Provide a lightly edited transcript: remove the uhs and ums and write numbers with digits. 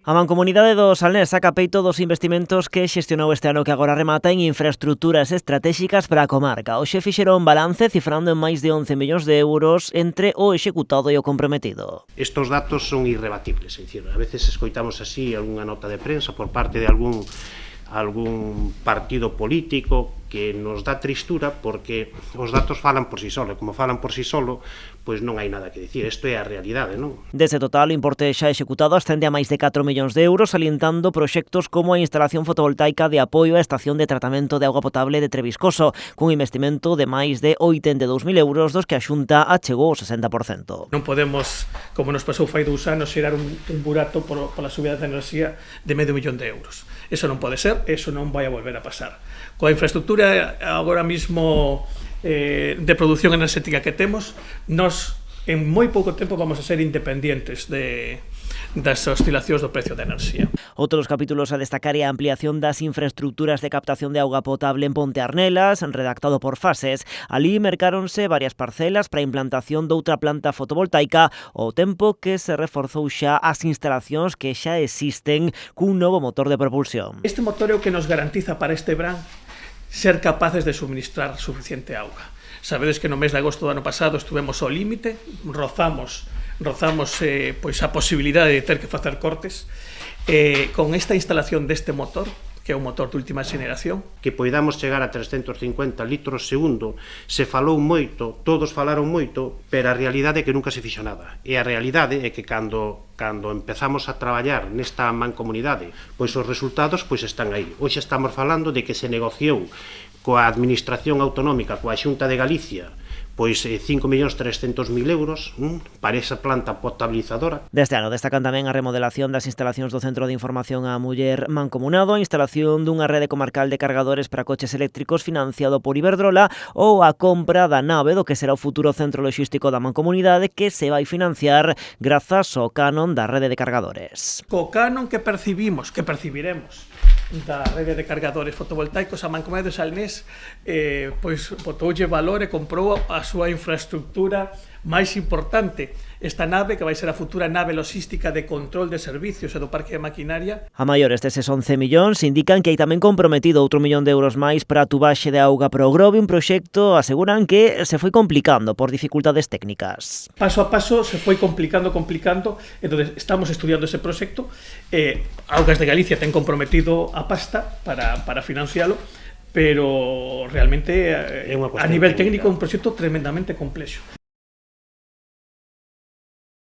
A Mancomunidade do Salnés saca peito dos investimentos que xestionou este ano que agora remata en infraestructuras estratégicas para a comarca. Hoxe fixeron balance cifrando en máis de 11 millóns de euros entre o executado e o comprometido. Estos datos son irrebatibles, é dicir, a veces escoitamos así algunha nota de prensa por parte de algún partido político que nos dá tristura porque os datos falan por si solo, e como falan por si solo, pois non hai nada que dicir, isto é a realidade, non? Dese total, o importe xa executado ascende a máis de 4 millóns de euros, salientando proxectos como a instalación fotovoltaica de apoio á estación de tratamento de auga potable de Trebiscoso, cun investimento de máis de 82.000 euros, dos que a Xunta achegou o 60%. Non podemos, como nos pasou fai 2 anos, xerar un burato pola subida de enerxía de €500.000. Eso non pode ser, eso non vai a volver a pasar. Coa infraestructura agora mismo de produción enerxética que temos, nós en moi pouco tempo vamos a ser independientes das oscilacións do precio da enerxía. Outros capítulos a destacar é a ampliación das infraestructuras de captación de auga potable en Ponte Arnelas, redactado por fases. Alí mercáronse varias parcelas para a implantación doutra planta fotovoltaica, ao tempo que se reforzou xa as instalacións que xa existen cun novo motor de propulsión. Este motor é o que nos garantiza para este verán ser capaces de suministrar suficiente auga. Sabedes que no mes de agosto do ano pasado estuvemos ao límite, rozamos pois a posibilidade de ter que facer cortes. Con esta instalación deste motor, que é un motor de última xeneración, que poidamos chegar a 350 litros segundo, se falou moito, todos falaron moito, pero a realidade é que nunca se fixo nada. E a realidade é que cando empezamos a traballar nesta mancomunidade, pois os resultados pois están aí. Hoxe estamos falando de que se negociou coa Administración Autonómica, coa Xunta de Galicia, pois 5.300.000 euros para esa planta potabilizadora. Deste ano destacan tamén a remodelación das instalacións do Centro de Información á Muller mancomunado, a instalación dunha rede comarcal de cargadores para coches eléctricos financiado por Iberdrola ou a compra da nave do que será o futuro centro logístico da mancomunidade que se vai financiar grazas ao canon da rede de cargadores. Co canon que percibiremos da rede de cargadores fotovoltaicos, a Mancomunidade do Salnés pois botoulle valor e comprou a súa infraestructura máis importante, esta nave que vai ser a futura nave logística de control de servicios e do parque de maquinaria. A maiores destes 11 millóns indican que hai tamén comprometido outro millón de euros máis para a tubaxe de auga para o Grove, un proxecto, aseguran, que se foi complicando por dificultades técnicas. Paso a paso se foi complicando, entonces estamos estudiando ese proxecto. Augas de Galicia ten comprometido a pasta para financialo, pero realmente a nivel técnico é un proxecto tremendamente complexo.